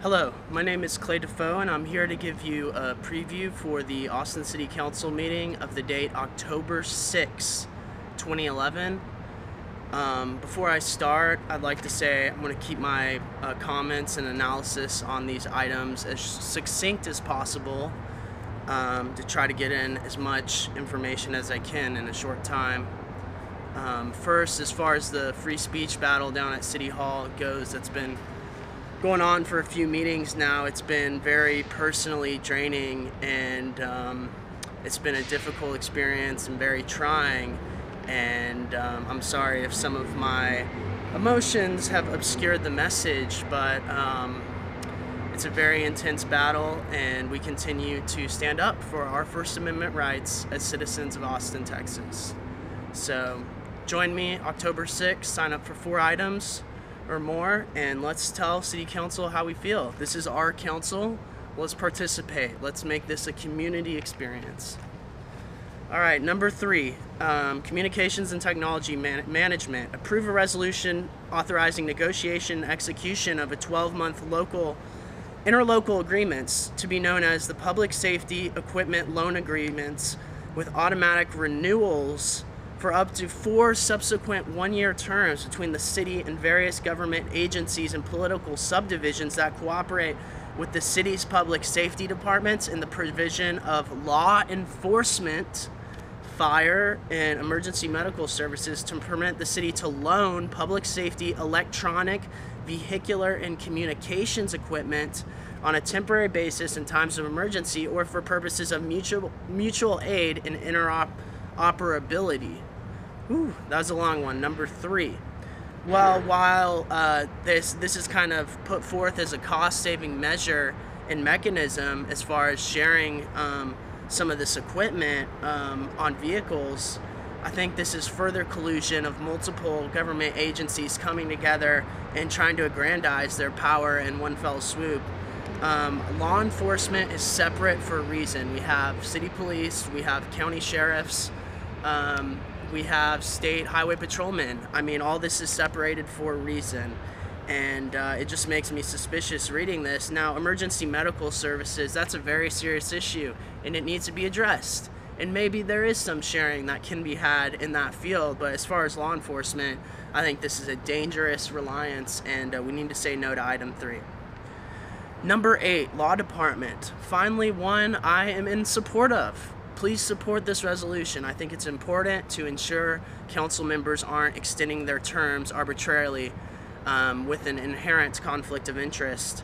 Hello, my name is Clay Dafoe and I'm here to give you a preview for the Austin City Council meeting of the date October 6, 2011. Before I start, I'd like to say I'm going to keep my comments and analysis on these items as succinct as possible to try to get in as much information as I can in a short time. First, as far as the free speech battle down at City Hall goes, that's been going on for a few meetings now. It's been very personally draining, and it's been a difficult experience and very trying, and I'm sorry if some of my emotions have obscured the message, but it's a very intense battle, and we continue to stand up for our First Amendment rights as citizens of Austin, Texas. So join me October 6th, sign up for 4 items or more, and let's tell City Council how we feel. This is our council. Let's participate. Let's make this a community experience. All right, number 3, communications and technology management. Approve a resolution authorizing negotiation and execution of a 12-month interlocal agreements to be known as the Public Safety Equipment Loan Agreements with automatic renewals for up to 4 subsequent one-year terms between the city and various government agencies and political subdivisions that cooperate with the city's public safety departments in the provision of law enforcement, fire, and emergency medical services to permit the city to loan public safety electronic, vehicular, and communications equipment on a temporary basis in times of emergency or for purposes of mutual aid and interoperability. Ooh, that was a long one. Number 3. Well, while this is kind of put forth as a cost-saving measure and mechanism as far as sharing some of this equipment on vehicles, I think this is further collusion of multiple government agencies coming together and trying to aggrandize their power in one fell swoop. Law enforcement is separate for a reason. We have city police, we have county sheriffs, we have state highway patrolmen. I mean, all this is separated for a reason, and it just makes me suspicious reading this. Now, emergency medical services, that's a very serious issue, and it needs to be addressed. And maybe there is some sharing that can be had in that field, but as far as law enforcement, I think this is a dangerous reliance, and we need to say no to item 3. Number 8, law department. Finally, one I am in support of. Please support this resolution. I think it's important to ensure council members aren't extending their terms arbitrarily with an inherent conflict of interest.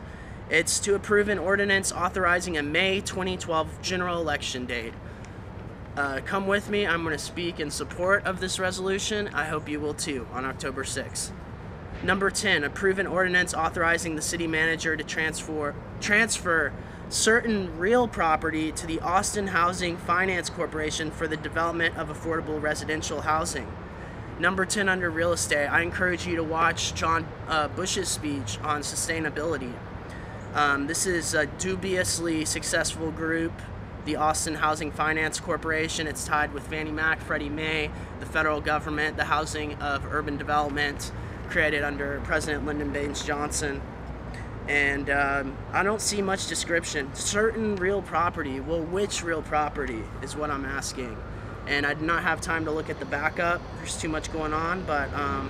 It's to approve an ordinance authorizing a May 2012 general election date. Come with me. I'm going to speak in support of this resolution. I hope you will too on October 6th. Number 10, approve an ordinance authorizing the city manager to transfer certain real property to the Austin Housing Finance Corporation for the development of affordable residential housing. Number 10, under real estate, I encourage you to watch John Bush's speech on sustainability. This is a dubiously successful group, the Austin Housing Finance Corporation. It's tied with Fannie Mac, Freddie Mae, the federal government, the Housing of Urban Development, created under President Lyndon Baines Johnson. And I don't see much description. Certain real property. Well, which real property is what I'm asking. And I do not have time to look at the backup. There's too much going on, but I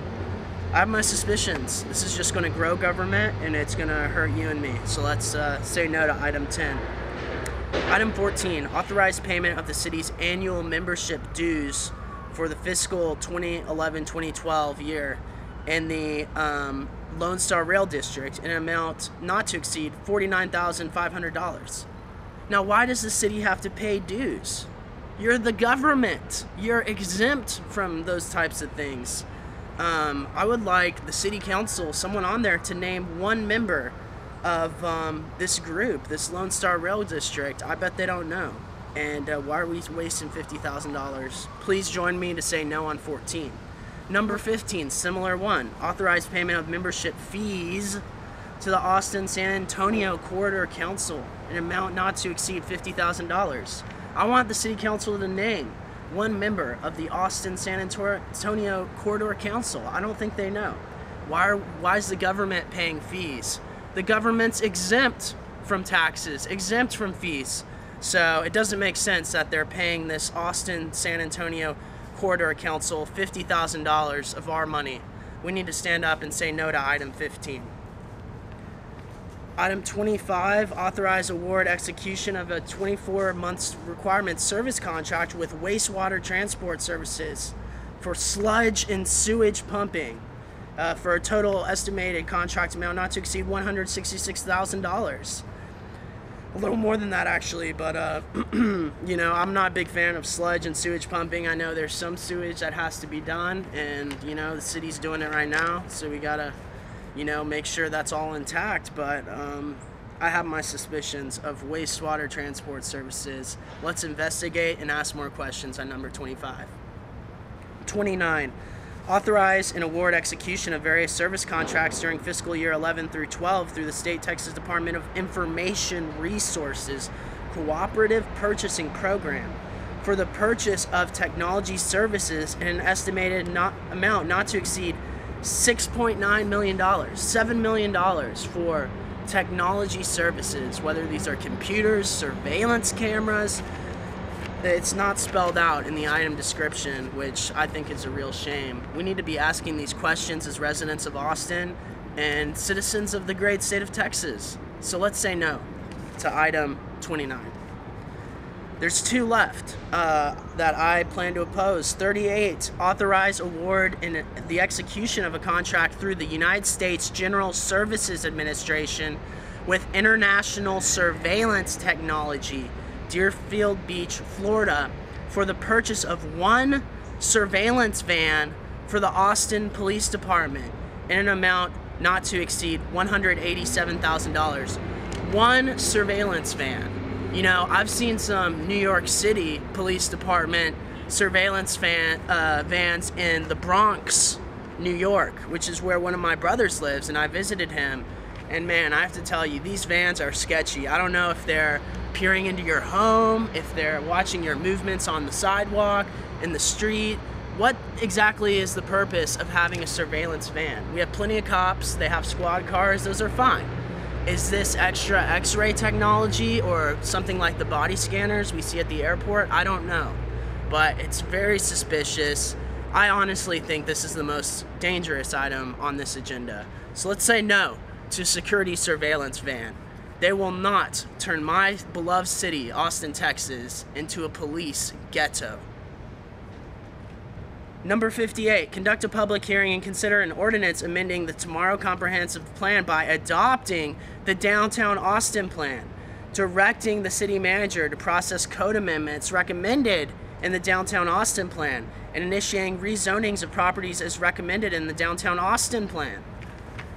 have my suspicions. This is just going to grow government, and it's going to hurt you and me. So let's say no to item 10. Item 14, authorize payment of the city's annual membership dues for the fiscal 2011-2012 year in the Lone Star Rail District in an amount not to exceed $49,500. Now, why does the city have to pay dues? You're the government. You're exempt from those types of things. I would like the city council, someone on there, to name one member of this group, this Lone Star Rail District. I bet they don't know. And why are we wasting $50,000? Please join me to say no on 14. Number 15, similar one, authorize payment of membership fees to the Austin-San Antonio Corridor Council, an amount not to exceed $50,000. I want the City Council to name one member of the Austin-San Antonio Corridor Council. I don't think they know. Why is the government paying fees The government's exempt from taxes, exempt from fees. So it doesn't make sense that they're paying this Austin-San Antonio Corridor Council $50,000 of our money. We need to stand up and say no to item 15. Item 25, authorize award execution of a 24 months requirement service contract with wastewater transport services for sludge and sewage pumping for a total estimated contract amount not to exceed $166,000. A little more than that actually, but you know, I'm not a big fan of sludge and sewage pumping. I know there's some sewage that has to be done, and you know, the city's doing it right now, so we gotta, you know, make sure that's all intact. But I have my suspicions of wastewater transport services. Let's investigate and ask more questions on number 25. 29. Authorize and award execution of various service contracts during fiscal year 11 through 12 through the State Texas Department of Information Resources Cooperative Purchasing Program for the purchase of technology services in an estimated amount not to exceed $6.9 million, $7 million for technology services, whether these are computers, surveillance cameras. It's not spelled out in the item description, which I think is a real shame. We need to be asking these questions as residents of Austin and citizens of the great state of Texas. So let's say no to item 29. There's two left that I plan to oppose. 38, authorize award in the execution of a contract through the United States General Services Administration with international surveillance technology, Deerfield Beach, Florida, for the purchase of one surveillance van for the Austin Police Department in an amount not to exceed $187,000. One surveillance van. You know, I've seen some New York City Police Department surveillance vans in the Bronx, New York, which is where one of my brothers lives, and I visited him. And man, I have to tell you, these vans are sketchy. I don't know if they're peering into your home, if they're watching your movements on the sidewalk, in the street. What exactly is the purpose of having a surveillance van? We have plenty of cops, they have squad cars, those are fine. Is this extra x-ray technology or something like the body scanners we see at the airport? I don't know, but it's very suspicious. I honestly think this is the most dangerous item on this agenda. So let's say no to security surveillance van. They will not turn my beloved city, Austin, Texas, into a police ghetto. Number 58, conduct a public hearing and consider an ordinance amending the Tomorrow Comprehensive Plan by adopting the Downtown Austin Plan, directing the city manager to process code amendments recommended in the Downtown Austin Plan, and initiating rezonings of properties as recommended in the Downtown Austin Plan.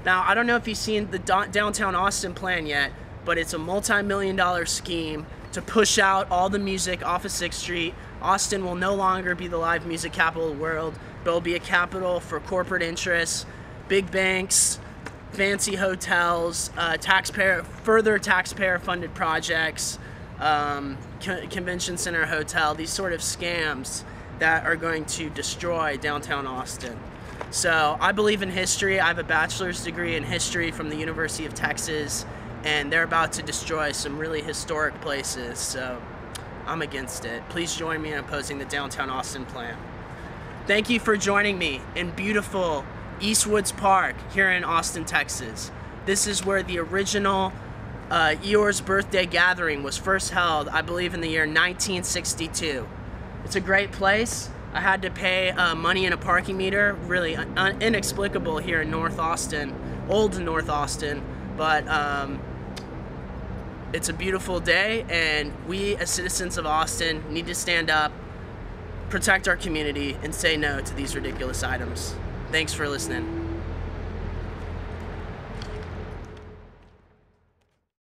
Now, I don't know if you've seen the Downtown Austin Plan yet, but it's a multi-million-dollar scheme to push out all the music off of 6th Street. Austin will no longer be the live music capital of the world, but it'll be a capital for corporate interests, big banks, fancy hotels, further taxpayer-funded projects, convention center hotel, these sort of scams that are going to destroy downtown Austin. So I believe in history. I have a bachelor's degree in history from the University of Texas, and they're about to destroy some really historic places, so I'm against it. Please join me in opposing the Downtown Austin Plan. Thank you for joining me in beautiful Eastwoods Park here in Austin, Texas. This is where the original Eeyore's birthday gathering was first held, I believe in the year 1962. It's a great place. I had to pay money in a parking meter, really inexplicable here in North Austin, old North Austin, but it's a beautiful day, and we as citizens of Austin need to stand up, protect our community, and say no to these ridiculous items. Thanks for listening.